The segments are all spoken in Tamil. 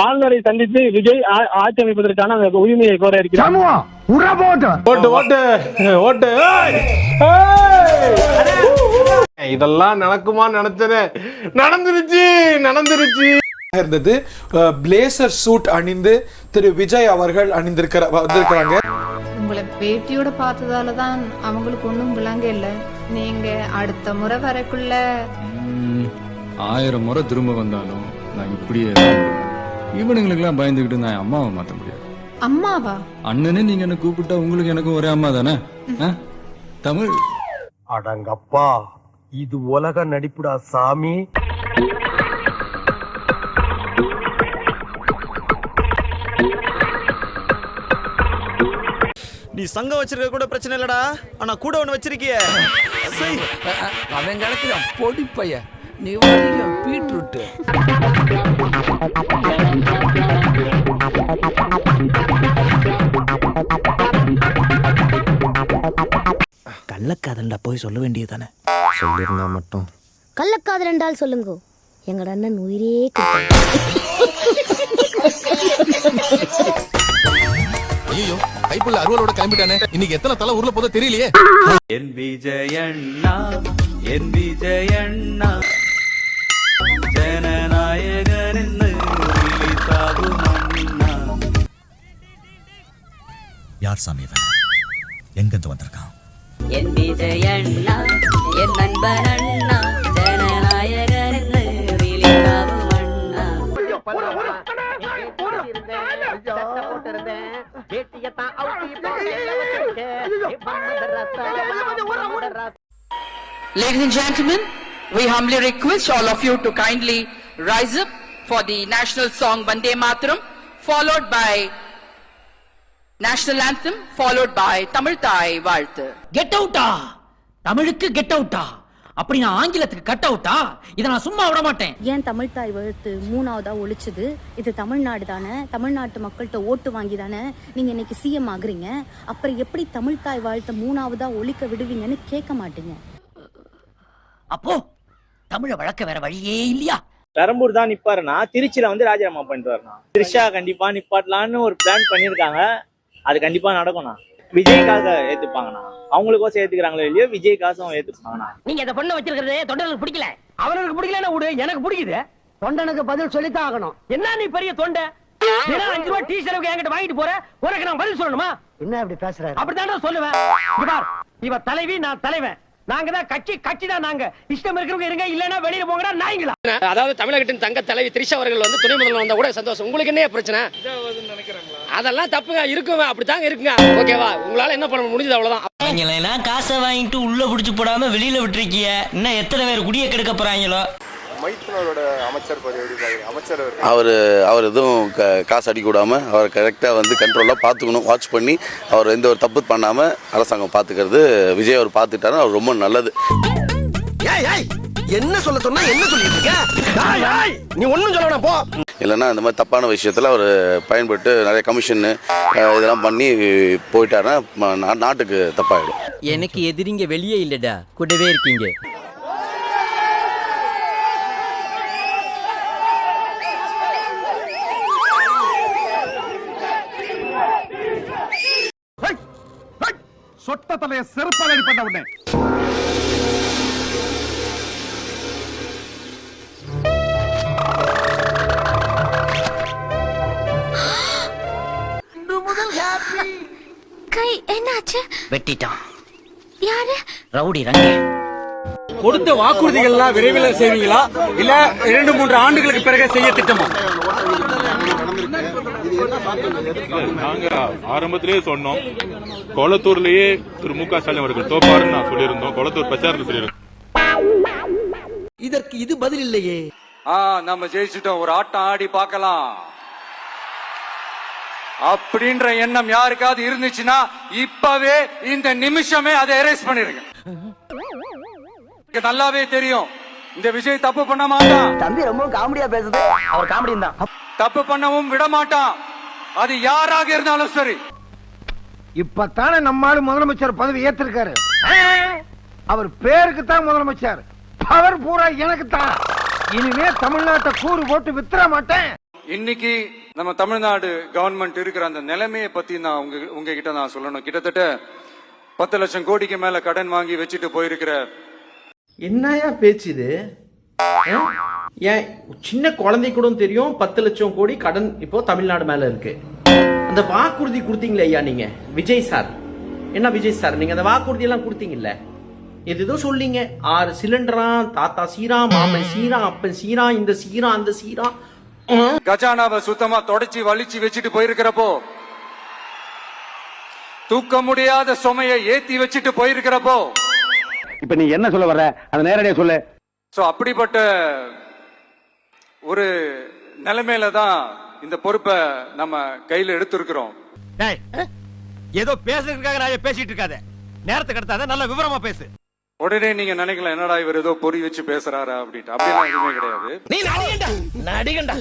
ஆளுநரை சந்தித்து விஜய் ஆட்சி அமைப்பதற்கான அந்த உரிமையை கோர இருக்கிறார். இதெல்லாம் நடக்குமா நினைச்சது நடந்துருச்சு இருந்தது. பிளேசர் சூட் அணிந்து திரு விஜய் அவர்கள் வந்திருக்கிறாங்க. உங்களை பேட்டியோட பார்த்ததால தான் அவங்களுக்கு ஒன்றும் விளங்க இல்லை. நீங்க அடுத்த முறை வரக்குள்ள 1000 முறை திரும்ப வந்தாலும் நான் இப்படியே இவனுங்களுக்கெல்லாம் பயந்துகிட்டு நான் அம்மாவை மாத்த முடியாது. அம்மாவா? அண்ணனே நீங்க என்ன கூப்பிட்டா உங்களுக்கு எனக்கும் ஒரே அம்மா தானே. தமிழ் அடங்கப்பா, இது உலக நடிப்புடா சாமி. நீ சங்கம் வச்சிருக்க கூட பிரச்சனை இல்லடா, ஆனா கூட ஒண்ணு வச்சிருக்கிய. அவன் கிடக்குறான் பொடி பைய, நீ வரையா பீட்ரூட். கள்ளக்காதல்டா போய் சொல்ல வேண்டியதானே. சொல்லிருந்தா மட்டும். கள்ளக்காதல் என்றால் சொல்லுங்க, எங்கட அண்ணன் உயிரே ஐயோ, கைப்புள்ள அருவலோட கிளம்பிட்டானே. இன்னைக்கு எத்தனை தலை ஊர்ல போதோ தெரியலையே. என் விஜயண்ணா, என் விஜயண்ணா, ஜனநாயகன் என்று விழித்தாகுமண்ணா. யார் சாமி இவன்? எங்கிருந்து வந்திருக்கான்? என் விஜயண்ணா, என் நண்பன் அண்ணா, ஜனநாயகன் என்று விழித்தாகுமண்ணா. Ladies and gentlemen, we humbly request all of you to kindly rise up for the national song Vande Mataram, followed by national anthem, followed by Tamil Thai Vaalthu. Get அவுட்டா? தமிழுக்கு கெட் அவுட்டா? அப்படி நான் ஆங்கிலத்துக்கு கட் அவுட்டா? இதை நான் சும்மா விட மாட்டேன். ஏன் தமிழ் தாய் வாழ்த்து 3ஆவதா ஒழிச்சது? இது தமிழ்நாடு தானே, தமிழ்நாட்டு மக்கள்கிட்ட ஓட்டு வாங்கி தானே நீங்க இன்னைக்கு சிஎம் ஆகுறீங்க. அப்புறம் எப்படி தமிழ் தாய் வாழ்த்து 3ஆவதா ஒழிக்க விடுவீங்கன்னு கேட்க மாட்டீங்க. அப்போ தமிழை வளர்க்க வேற வழியே இல்லையா? பெரம்பூர் தான் நிப்பாருனா, திருச்சியில வந்து ராஜினாமா பண்ணிட்டு வரணும். திரிஷா கண்டிப்பா நிப்பாட்டலான்னு ஒரு பிளான் பண்ணிருக்காங்க. அது கண்டிப்பா நடக்கும்ண்ணா. விஜய்க்காக ஏத்துப்பாங்கண்ணா. அவங்களுக்கோசம் ஏத்துக்கிறாங்களோ இல்லையோ, விஜய்க்காசும் ஏத்துப்பாங்கண்ணா. நீங்க இந்த பொண்ணை வச்சிருக்கிறது தொண்டனுக்கு பிடிக்கல. அவனுக்கு பிடிக்கலன்னா விடு, எனக்கு பிடிக்குது. தொண்டனுக்கு பதில் சொல்லித்தான் ஆகணும். என்ன நீ பெரிய தொண்டை? 5 ரூபாய் டீ ஷர்ட்டுக்கு என்கிட்ட வாங்கிட்டு போற, உனக்கு நான் பதில் சொல்லணுமா? என்ன அப்படி பேசுற? அப்படித்தானே சொல்லுவேன். இவ தலைவி, நான் தலைவன். நாங்க தான் கட்சி தான். நாங்க இஷ்டம் இருக்கிறவங்க இருங்க, இல்லன்னா வெளியில போங்கடா நாய்ங்களா. அதாவது தமிழகத்தின் தங்க தலைவி திரிஷா அவர்கள் வந்து துணை முதல்வர் வந்தா கூட சந்தோஷம். உங்களுக்கு என்ன பிரச்சனை? அதெல்லாம் தப்புங்க, இருக்குங்க, அப்படித்தாங்க இருக்குங்க. ஓகேவா? உங்களால என்ன பண்ண முடிஞ்சது அவ்வளவுதான். காசை வாங்கிட்டு உள்ள புடிச்சு போடாம வெளியில விட்டுருக்கீங்க. இன்னும் எத்தனை பேர் குடிய கெடுக்க போறாங்களோ. அவர் எதுவும் காசு அடிக்க விடாம அவர் கரெக்டா வந்து கண்ட்ரோலா பாத்துக்கணும், வாட்ச் பண்ணி அவர் எந்த ஒரு தப்பு பண்ணாம அரசாங்கம் பாத்துக்கிறது. விஜய் அவர் பாத்துட்டாரு, அவர் ரொம்ப நல்லது. என்ன சொல்ல சொன்னா என்ன சொல்லிட்டு இருக்க? நீ ஒண்ணும் சொல்லணும் போ. இல்லைன்னா இந்த மாதிரி தப்பான விஷயத்துல அவர் பயன்பட்டு நிறைய கமிஷன் இதெல்லாம் பண்ணி போயிட்டாருன்னா நாட்டுக்கு தப்பாயிடும். எனக்கு எதிரிங்க வெளியே இல்லடா, கூடவே இருக்கீங்க. சொட்ட தலைய செருப்பால் அடிப்பட்ட உடனே கை என்னாச்சு? வெட்டிட்டான். யாரு? ரவுடி ரங்க. கொடுத்த வாக்குறுதிகள்லாம் விரைவில் செய்வீங்களா, இல்ல 2-3 ஆண்டுகளுக்கு பிறகு செய்ய திட்டமா? நாங்க ஆரம்பத்திலேயே சொன்னோம், கொளத்தூர்லயே திரு மு.க. ஸ்டாலின் அவர்கள் தோப்பாருன்னு நான் சொல்லியிருந்தோம். கொளத்தூர் பிரச்சாரத்தில் சொல்லியிருந்தோம். இதற்கு இது பதில் இல்லையே. நம்ம ஜெயிச்சுட்டோம், ஒரு ஆட்டம் ஆடி பார்க்கலாம் அப்படின்ற எண்ணம் யாருக்காவது இருந்துச்சுன்னா இப்பவே இந்த நிமிஷமே அதை எரேஸ் பண்ணிருங்க. நல்லாவே தெரியும் இந்த விஜய் தப்பு பண்ண மாட்டான். தம்பி ரொம்ப காமெடியா பேசுது. அவர் காமெடி தான். தப்பு பண்ணவும் விட மாட்டான், அது யாராக இருந்தாலும் சரி. இப்பதானே நம்மால முதலமைச்சர் பதவி ஏற்றிருக்காரு. அவர் பேருக்கு தான் முதலமைச்சர், பவர் பூரா எனக்கு தான். இனிமே தமிழ்நாட்டை கூறு போட்டு வித்துற மாட்டேன். இன்னைக்கு நம்ம தமிழ்நாடு கவர்மெண்ட் இருக்கிற அந்த நிலைமையை பத்தி நான் உங்ககிட்ட நான் சொல்லணும். கிட்டத்தட்ட 10 லட்சம் கோடிக்கு மேல கடன் வாங்கி வச்சுட்டு போயிருக்கிற. என்னையா பேச்சு இது? ஏன் சின்ன குழந்தை கூட தெரியும் 10 லட்சம் கோடி கடன் இப்போ தமிழ்நாடு மேல இருக்கு. அந்த வாக்குறுதி கொடுத்தீங்களே ஐயா நீங்க விஜய் சார், என்ன விஜய் சார் நீங்க அந்த வாக்குறுதி எல்லாம் கொடுத்தீங்கல்ல, எதோ சொல்லிங்க 6 சிலிண்டரா, தாத்தா சீரா, மாமன் சீரா, அப்பன் சீரா, இந்த சீரா அந்த சீரா, கஜானாவை சுத்தமா தொடச்சி வலிச்சு வச்சுட்டு போயிருக்கிறப்போ, தூக்க முடியாத சுமையை ஏத்தி வச்சுட்டு போயிருக்கிறப்போ, இப்ப நீ என்ன சொல்ல வர அத நேரடியா சொல்லு. சோ அப்படிப்பட்ட ஒரு நிலைமையில தான் இந்த பொறுப்பை நம்ம கையில எடுத்திருக்கிறோம். ஏதோ பேசுறதுக்காக ராஜா பேசிட்டு இருக்காத, நேரத்துக்கு எடுத்தாத நல்ல விவரமா பேசு. உடனே நீங்க நினைக்கல என்னடா இவர் ஏதோ பொறி வச்சு பேசுறாரா அப்படின்ட்டு. அப்படிலாம் எதுவுமே கிடையாது. நீ நடிகண்டா நடிகண்டா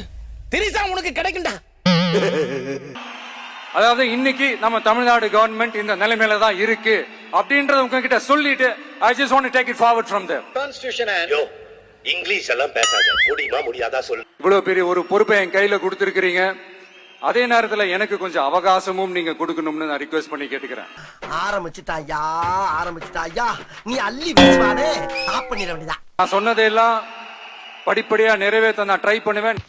திரிசா உனக்கு கிடைக்கும்டா. அதாவது இன்னைக்கு நம்ம தமிழ்நாடு கவர்மெண்ட் இந்த நிலைமையில தான் இருக்கு அப்படின்றத உங்ககிட்ட சொல்லிட்டு I just want to take it forward from there. English எல்லாம் பேசாத, முடியுமா முடியாதா சொல்லு. இவ்வளவு பெரிய ஒரு பொறுப்பை என் கையில கொடுத்திருக்கிறீங்க. அதே நேரத்துல எனக்கு கொஞ்சம் அவகாசமும் நீங்க கொடுக்கணும்னு நான் ரிக்வெஸ்ட் பண்ணி கேட்டுக்கிறேன். ஆரம்பிச்சிட்டாயா நீ அள்ளி வீசுவானே, ஆப் பண்ணிட வேண்டியதா. நான் சொன்னதெல்லாம் படிப்படியா நிறைவேற்ற நான் ட்ரை பண்ணுவேன்.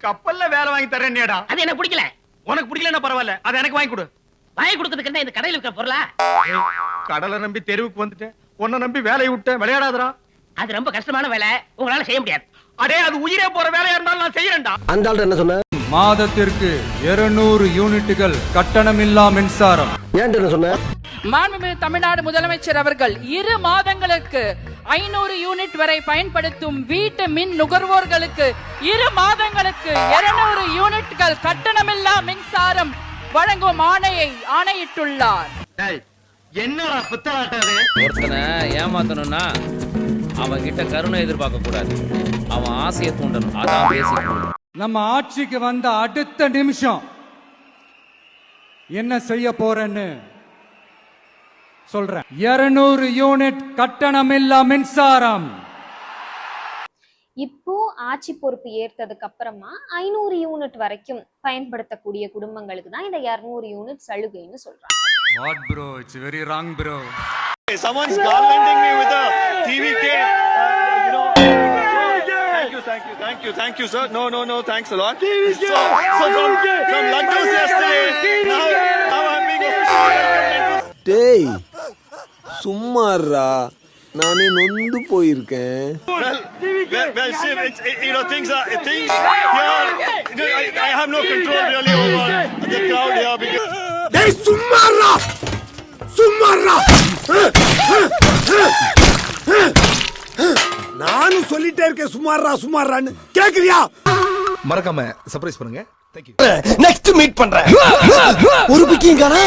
கப்பல்ல வேலை வாங்கி தரேன்டா. அது எனக்கு பிடிக்கல. உனக்கு பிடிக்கலன்னா பரவாயில்ல, அது எனக்கு வாங்கி கொடு. வாங்கி கொடுக்கிறதுக்கு இந்த கடையில இருக்கிற பொருளா? கடலை நம்பி தெருவுக்கு வந்துட்டேன், உன்னை நம்பி வேலையை விட்டேன், விளையாடாதரா. அது ரொம்ப கஷ்டமான வேலை, உங்களால செய்ய முடியாது. அடே அது உயிரே போற வேலையா இருந்தாலும் நான் செய்யறேன்டா. அந்த ஆள் என்ன சொன்ன? மாதத்திற்கு 200 யூனிட்டுகள் கட்டணமில்லா மின்சாரம். ஏன் என்ன சொன்ன? மாண்புமிகு தமிழ்நாடு முதலமைச்சர் அவர்கள் 2 மாதங்களுக்கு 500 யூனிட் வரை பயன்படுத்தும் வீட்டு மின் நுகர்வோர்களுக்கு 2 மாதங்களுக்கு 200 யூனிட்கள் கட்டணமில்லா மின்சாரம் வழங்கும் ஆணையிட்டுள்ளார். என்னடா புத்தலாட்டது? ஒருத்தனை ஏமாத்தணும்னா அவன் கிட்ட கருணை எதிர்பார்க்க கூடாது, அவன் ஆசையை தூண்டணும். அதான் பேசிக்கணும். நம்ம ஆட்சிக்கு வந்த அடுத்த நிமிஷம் என்ன செய்ய போறேன்னு சொல்றேன். 200 யூனிட் கட்டணமில்லா மின்சாரம். இப்போ ஆட்சி பொறுப்பு ஏற்றதுக்கு அப்புறமா 500 யூனிட் வரைக்கும் பயன்படுத்தக்கூடிய குடும்பங்களுக்கு தான் இந்த 200 யூனிட் சலுகைன்னு சொல்றாங்க. What bro? It's very wrong bro. Someone's garlanding me with a TVK. You know. Thank you, sir. No, thanks a lot. So from Lagos yesterday, now I'm being officially. டேய் சும்மாறா, நானே நொந்து போயிருக்கேன். Well, things here. I have no control really over the crowd here because. டேய் சும்மாறா. நானும் சொல்லிட்டே இருக்கேன் சும்மாறான்னு, கேக்குறியா? மறக்காம சர்ப்ரைஸ் பண்ணுங்க. Thank you. Next meet பண்றேன். ஒரு பிக்கிங் காணா.